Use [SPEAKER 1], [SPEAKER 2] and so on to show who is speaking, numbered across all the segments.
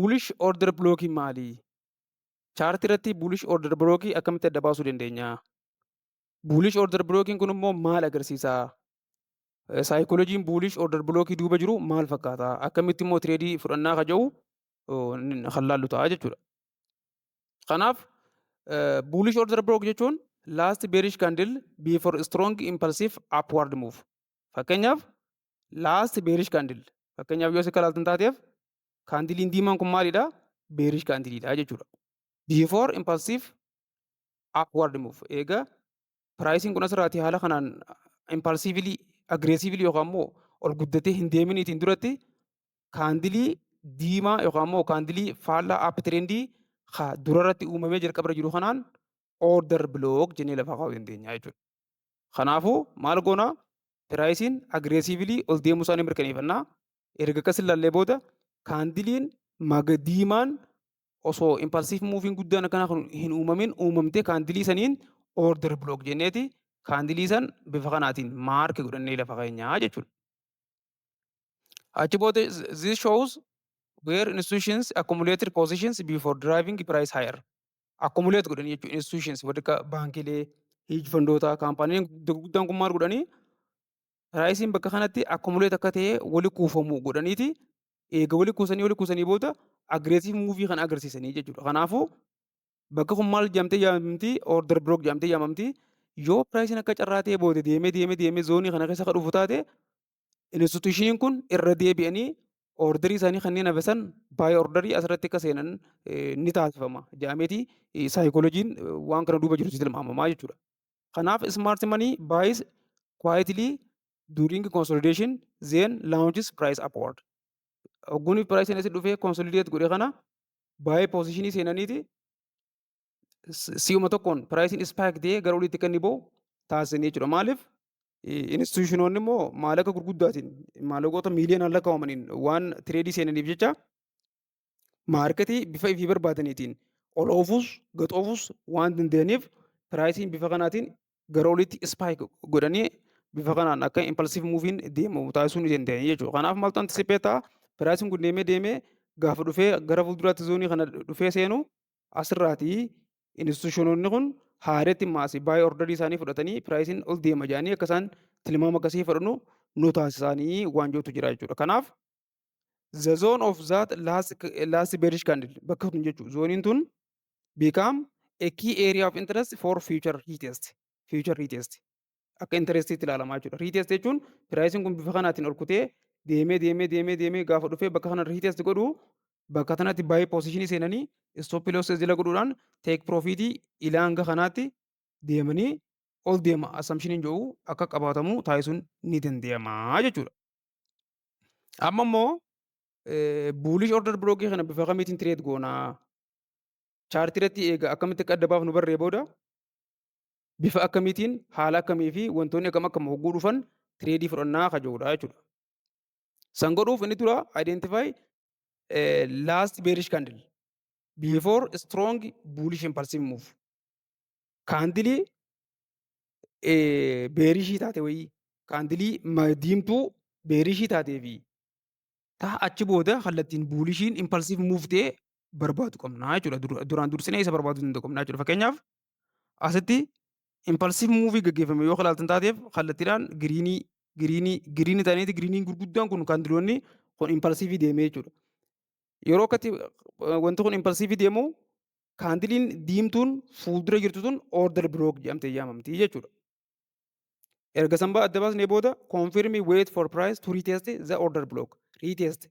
[SPEAKER 1] Bullish order blockii maali? Chaartii irratti bullish order blockii akkamitti adda baasuu dandeenya? Bullish order blockiin kun immoo maal agarsiisa? Saayikolojiin bullish order blockii duuba jiru maal fakkaata? Akkamitti immoo tireedii fudhannaa kan jedhu kan laallu ta'a jechuudha. Kanaaf bullish order block jechuun last bearish candle before strong impulsive upward move. Fakkeenyaaf last bearish candle fakkeenyaaf yoo akka ilaaltan taateef kaandiliin diimaan kun maalidha? Bearish candleedha jechuudha. Before impulsive upward move. Egaa pricing kun asirraati haala kanaan impulsively aggressively yookaan immoo ol guddatee hin deeminiitiin duratti kaandilii diimaa yookaan immoo kaandilii faallaa up trendii durarratti uumamee jalqabra jiru kanaan order block jennee lafa kaa'uu dandeenya jechuudha. Kanaafuu maal goona? Pricing aggressively ol deemuu isaanii mirkaneeffannaa. Erga akkas ilaallee booda kaandiliin diimaan osoo impulsive muuviin guddaan akkana hin uumamin uumamtee kaandilii saniin order block jenneeti kaandilii san bifa kanaatiin maark godhannee lafa keenyaa jechuudha. Achi booda this shows where institutions accumulated positions before driving price higher. Accumulate godhanii jechuudha institutions wadda baankilee, hedge fundoota, kaampaaniin guddaan kun maal godhanii pricing bakka kanatti accumulate akka ta'e wali kuufamuu godhaniiti. Eega wali kuusanii booda aggressive movie kan agarsiisanii jechuudha. Kanaafuu bakka kun maal jedhamtee yaamamti? Order block jedhamtee yaamamti. Yoo pricing akka carraa ta'e booda deemee zoonii kana keessa kan dhufu taate institutioniin kun irra deebi'anii orderii isaanii kanneen hafasan buy orderii asirratti akka seenan ni taasifama. Jedhameeti saayikolojiin waan kana duuba jiru tilmaamamaa jechuudha. Kanaaf smart money buys quietly during consolidation then launches price upward. Ogguun pricing asii dhufee consolidate godhe kana buy positionii seenaniiti si'uma tokkoon pricing spike ta'ee gara oliitti kan inni ba'u taasisanii jechuudha. Maaliif? Institutionoonni immoo maallaqa gurguddaatiin maallaqoota miiliyoonaan lakkaa'amaniin waan tireedii seenaniif jecha maarketii bifa ifii barbaadaniitiin ol oofus gad oofus waan danda'aniif pricing bifa kanaatiin gara oliitti spike godhanii bifa kanaan akka impulsive muuviin deemu taasisuu ni danda'ani jechuudha. Kanaaf maaltu antisipeetaa? Pricing kun deemee gaafa dhufee gara fuulduraatti zoonii kana dhufee seenu asirraatii institutionoonni kun haareetti maasii buy orderii isaanii fudhatanii pricing ol deema jedhanii akka isaan tilmaama akkasii fudhannu nu taasisanii waan jirutu jira jechuudha. Kanaaf the zone of that last bearish candle bakka kun jechuudha. Zooniin tun become a key area of interest for future retest. Future retest akka interestiitti ilaalamaa jechuudha. Retest jechuun pricing kun bifa kanaatiin ol kutee deemee gaafa dhufee bakka kana retest godhu bakka kanatti buy positionii seenanii stop loss jala godhuudhaan take profit ilaa hanga kanaatti deemanii ol deema assumptioniin jedhu akka qabaatamu taasisuun ni danda'ama jechuudha. Amma immoo bullish order blockii kana bifa kamiitiin trade goonaa? Chaartii irratti eega akkamitti akka adda baafnu barree booda bifa akkamiitiin haala akkamii fi wantoonni akkam hogguu dhufan tireedii fudhannaa kajoodha jechuudha. San godhuuf inni dura identify last bearish candle before strong bullish impulsive move. Kaandilii beerishii taate wayii kaandilii diimtuu beerishii taatee fi achi booda kallattiin bullishiin impulsive move ta'e barbaadu qabna jechuudha. Duraan dursinee isa barbaaduu danda'u qabna jechuudha. Fakkeenyaaf asitti impulsive movie gaggeeffame yoo ilaaltan taateef kallattiidhaan giriinii ta'aniiti giriiniin gurguddaan kun kaandiloonni kun impulsive deemee jechuudha. Yeroo akkatti wanti kun impulsive deemu kaandiliin diimtuun fuuldura jirtu tun order block jedhamtee yaamamti jechuudha. Erga sanbaa adda baasnee booda confirm wait for price to retest the order block. Retest.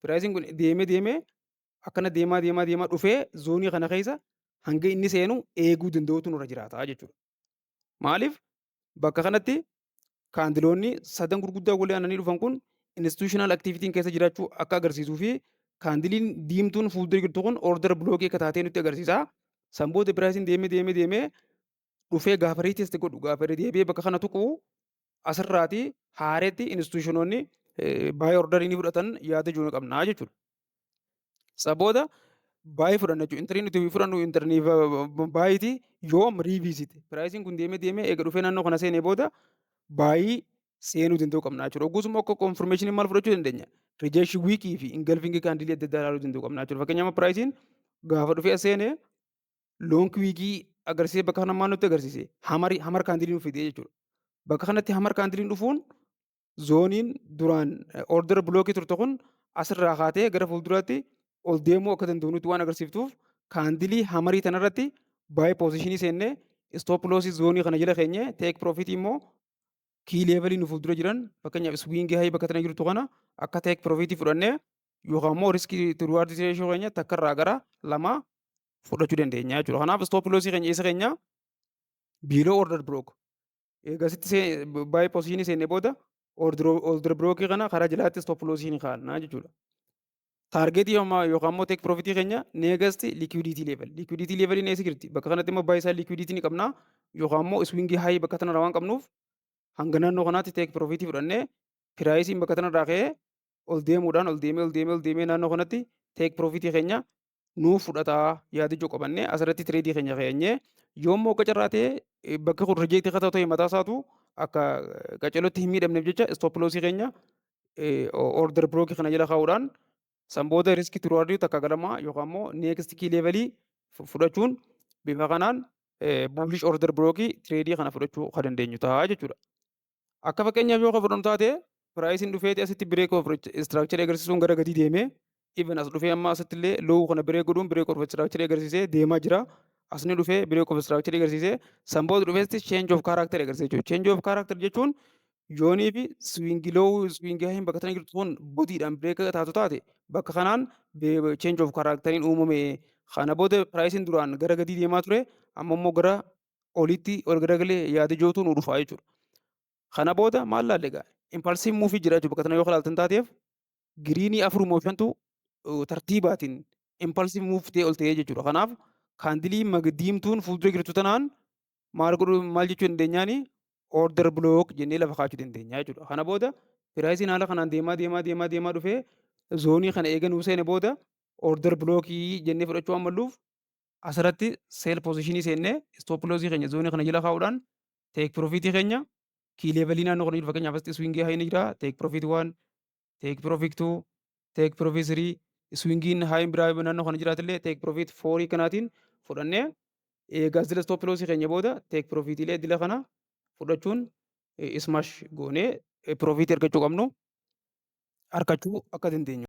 [SPEAKER 1] Pricing kun deemee akkana deemaa dhufee zoonii kana keessa hanga inni seenu eeguu danda'utu nurra jiraata jechuudha. Maaliif? Bakka kanatti kaandiloonni sadan gurguddaa walii aananii dhufan kun institutional activity keessa jiraachuu akka agarsiisuu fi kaandiliin diimtuun fuuldura jirtu kun order blockii akka taatee nutti agarsiisa. Sanboota pricing deemee dhufee gaafa retest godhu gaafa deebi'ee bakka kana tuqu asirraati haareetti institutionoonni buy orderii ni fudhatan yaada jiru qabna jechuudha. Sabooda buy fudhanna jechuudha. Intarii nuti fudhannu intarii buyti yoom revisit. Pricing kun deemee eega dhufee naannoo kana seenee booda buy seenuu danda'uu qabna jechuudha. Akkasuma akka konfirmeeshinii maal fudhachuu dandeenya? Rijeekshin wiikii fi ingilfingii kaandilii adda addaa ilaaluu danda'uu qabna jechuudha. Fakkeenyaaf piraayisiin gaafa dhufee as seenee loonk wiikii agarsiisee bakka kana maal nutti agarsiise? Hamar kaandilii nuuf fidee jechuudha. Bakka kanatti hamar kaandiliin dhufuun zooniin duraan order bilookii turte kun asirraa kaatee gara fuulduraatti ol deemuu akka danda'u nutti waan agarsiiftuuf kaandilii hamarii tanarratti baay'ee poozishinii seennee istoop loosii zoonii kana jala keenyee teek piroofitii immoo kii leevalii nu fuuldura jiran fakkeenyaaf iswiingii hayii bakka tana jirtu kana akka teek piroofitii fudhannee yookaan immoo riskii riwaardii reeshoo keenya takkarraa gara lamaa fudhachuu dandeenya jechuudha. Kanaaf istoop loosii keenya isa keenya biiloo order bilook eegasitti baay'ee poozishinii seennee booda order bilookii kana karaa jalaatti istoop loosii ni kaa'annaa jechuudha. Taargeetii yookaan immoo teek piroofitii keenya neegasti liikwiditii leeval. Liikwiditii leevaliin eessa jirti? Bakka kanatti immoo baay'ee isaa liikwiditii ni qabna yookaan immoo iswiingii hayii bakka tanarraa waan qabnuuf hanga naannoo kanaatti teek piroofitii fudhannee piraayisiin bakka tanarraa ka'ee ol deemuudhaan ol deemee naannoo kanatti teek piroofitii keenya nuuf fudhataa yaadachuu qabannee asirratti tireedii keenya keenyee yoommoo akka carraa ta'e bakka kun rijeektii akka ta'e mataa isaatu akka qaceelootti hin miidhamneef jecha istoop loosii keenya order bilookii kana jala kaa'uudhaan san booda riskii riwaardii takka galamaa yookaan immoo neekst kii leevalii fudhachuun bifa kanaan buulish order bilookii tireedii kana fudhachuu kan dandeenyu ta'a jechuudha. Akka fakkeenyaaf yoo fudhannu taate piraayisiin dhufeeti asitti bireek of istiraakcharii agarsiisuun gara gadii deemee even as dhufee amma asitti illee loowuu kana bireek godhuun bireek of istiraakcharii agarsiisee deemaa jira. Asni dhufee bireek of istiraakcharii agarsiisee san booda dhufeesti change of kaaraakterii agarsiisa jechuudha. Change of kaaraakterii jechuun yoonii fi swiingii loowuu swiingii hayin bakka tana jirtu kun bodiidhaan bireeka taatu taate bakka kanaan change of kaaraakteriin uumame. Kana booda piraayisiin duraan gara gadii deemaa ture amma immoo gara olitti ol garagalee yaada jootu nu dhufaa jechuudha. Kana booda maal laalle egaa impalsiin muufii jira jechuudha. Bakka tana yoo ilaaltan taateef giriinii afur mooshantu tartiibaatiin impalsiin muuf ta'e ol ta'ee jechuudha. Kanaaf kaandilii diimtuun fuuldura jirtu tanaan maal jechuu dandeenyaani order bilook jennee lafa kaachuu dandeenya jechuudha. Kana booda piraayisiin haala kanaan deemaa dhufee zoonii kana eeganuu seene booda order bilookii jennee fudhachuu waan malluuf asirratti seel poozishinii seennee istoop loosii keenya zoonii kana jala kaa'uudhaan teek piroofitii keenya kii leevalii naannoo kana jiru fakkeenyaaf asitti iswiingii hayin jira teek piroofitii 1 teek piroofitii 2 teek piroofitii 3 iswiingiin hayin biraa naannoo kana jiraatillee teek piroofitii 4 kanaatiin fudhannee eegas dila istoop loosii keenya booda teek piroofiitiilee dila kana fudhachuun ismaash goonee piroofitii argachuu qabnu argachuu akka dandeenyu.